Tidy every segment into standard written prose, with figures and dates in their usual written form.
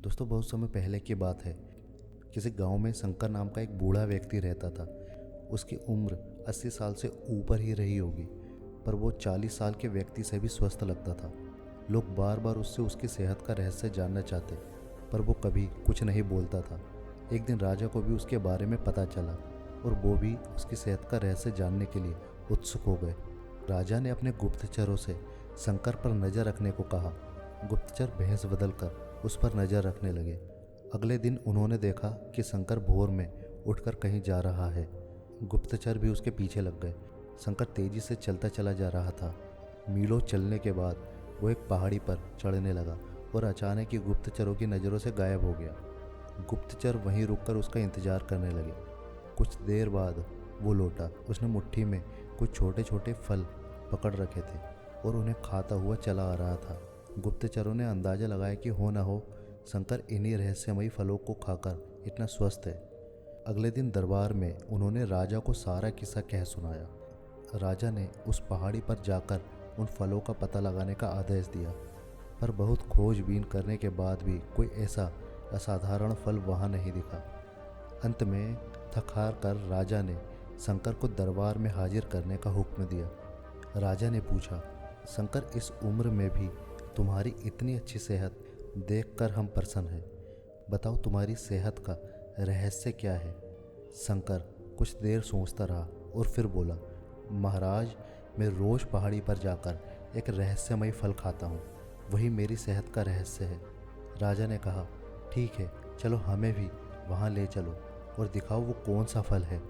दोस्तों बहुत समय पहले की बात है। किसी गांव में शंकर नाम का एक बूढ़ा व्यक्ति रहता था। उसकी उम्र 80 साल से ऊपर ही रही होगी, पर वो 40 साल के व्यक्ति से भी स्वस्थ लगता था। लोग बार बार उससे उसकी सेहत का रहस्य जानना चाहते, पर वो कभी कुछ नहीं बोलता था। एक दिन राजा को भी उसके बारे में पता चला और वो भी उसकी सेहत का रहस्य जानने के लिए उत्सुक हो गए। राजा ने अपने गुप्तचरों से शंकर पर नज़र रखने को कहा। गुप्तचर भेष बदलकर उस पर नज़र रखने लगे। अगले दिन उन्होंने देखा कि शंकर भोर में उठकर कहीं जा रहा है। गुप्तचर भी उसके पीछे लग गए। शंकर तेजी से चलता चला जा रहा था। मीलों चलने के बाद वो एक पहाड़ी पर चढ़ने लगा और अचानक ही गुप्तचरों की नज़रों से गायब हो गया। गुप्तचर वहीं रुककर उसका इंतजार करने लगे। कुछ देर बाद वो लौटा। उसने मुट्ठी में कुछ छोटे छोटे फल पकड़ रखे थे और उन्हें खाता हुआ चला आ रहा था। गुप्तचरों ने अंदाजा लगाया कि हो न हो शंकर इन्हीं रहस्यमयी फलों को खाकर इतना स्वस्थ है। अगले दिन दरबार में उन्होंने राजा को सारा किस्सा कह सुनाया। राजा ने उस पहाड़ी पर जाकर उन फलों का पता लगाने का आदेश दिया, पर बहुत खोजबीन करने के बाद भी कोई ऐसा असाधारण फल वहाँ नहीं दिखा। अंत में थक हार कर राजा ने शंकर को दरबार में हाजिर करने का हुक्म दिया। राजा ने पूछा, शंकर, इस उम्र में भी तुम्हारी इतनी अच्छी सेहत देखकर हम प्रसन्न हैं। बताओ तुम्हारी सेहत का रहस्य क्या है? शंकर कुछ देर सोचता रहा और फिर बोला, महाराज, मैं रोज़ पहाड़ी पर जाकर एक रहस्यमय फल खाता हूँ। वही मेरी सेहत का रहस्य है। राजा ने कहा, ठीक है, चलो हमें भी वहाँ ले चलो और दिखाओ वो कौन सा फल है।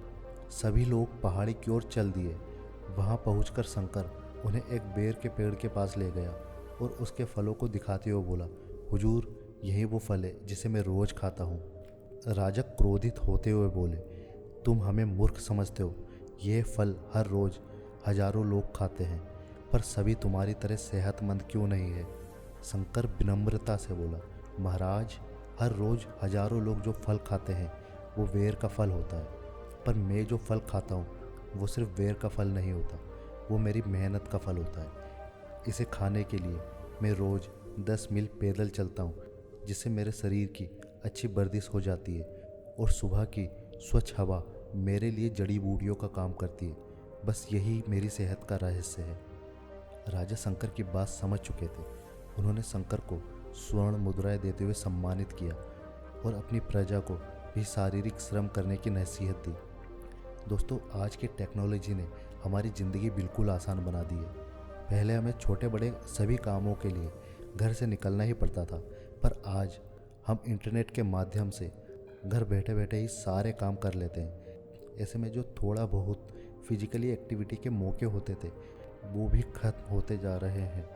सभी लोग पहाड़ी की ओर चल दिए। वहाँ पहुँचकर शंकर उन्हें एक बेर के पेड़ के पास ले गया और उसके फलों को दिखाते हुए बोला, हुजूर, यही वो फल है जिसे मैं रोज़ खाता हूँ। राजा क्रोधित होते हुए बोले, तुम हमें मूर्ख समझते हो। ये फल हर रोज़ हजारों लोग खाते हैं, पर सभी तुम्हारी तरह सेहतमंद क्यों नहीं है? शंकर विनम्रता से बोला, महाराज, हर रोज़ हजारों लोग जो फल खाते हैं वो बेर का फल होता है, पर मैं जो फल खाता हूँ वो सिर्फ बेर का फल नहीं होता, वो मेरी मेहनत का फल होता है। इसे खाने के लिए मैं रोज़ 10 मील पैदल चलता हूँ, जिससे मेरे शरीर की अच्छी वर्जिश हो जाती है और सुबह की स्वच्छ हवा मेरे लिए जड़ी बूटियों का काम करती है। बस यही मेरी सेहत का रहस्य है। राजा शंकर की बात समझ चुके थे। उन्होंने शंकर को स्वर्ण मुद्राएं देते हुए सम्मानित किया और अपनी प्रजा को भी शारीरिक श्रम करने की नसीहत दी। दोस्तों, आज की टेक्नोलॉजी ने हमारी ज़िंदगी बिल्कुल आसान बना दी है। पहले हमें छोटे बड़े सभी कामों के लिए घर से निकलना ही पड़ता था, पर आज हम इंटरनेट के माध्यम से घर बैठे बैठे ही सारे काम कर लेते हैं। ऐसे में जो थोड़ा बहुत फिजिकली एक्टिविटी के मौके होते थे वो भी खत्म होते जा रहे हैं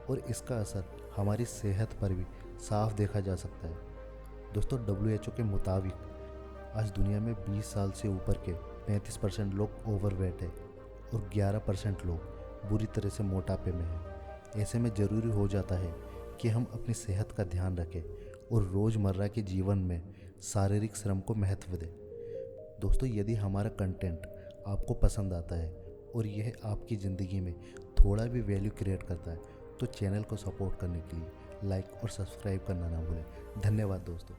और इसका असर हमारी सेहत पर भी साफ देखा जा सकता है। दोस्तों, WHO के मुताबिक आज दुनिया में 20 साल से ऊपर के 35% लोग ओवरवेट है और 11% लोग बुरी तरह से मोटापे में है। ऐसे में ज़रूरी हो जाता है कि हम अपनी सेहत का ध्यान रखें और रोज़मर्रा के जीवन में शारीरिक श्रम को महत्व दें। दोस्तों, यदि हमारा कंटेंट आपको पसंद आता है और यह आपकी ज़िंदगी में थोड़ा भी वैल्यू क्रिएट करता है, तो चैनल को सपोर्ट करने के लिए लाइक और सब्सक्राइब करना ना भूलें। धन्यवाद दोस्तों।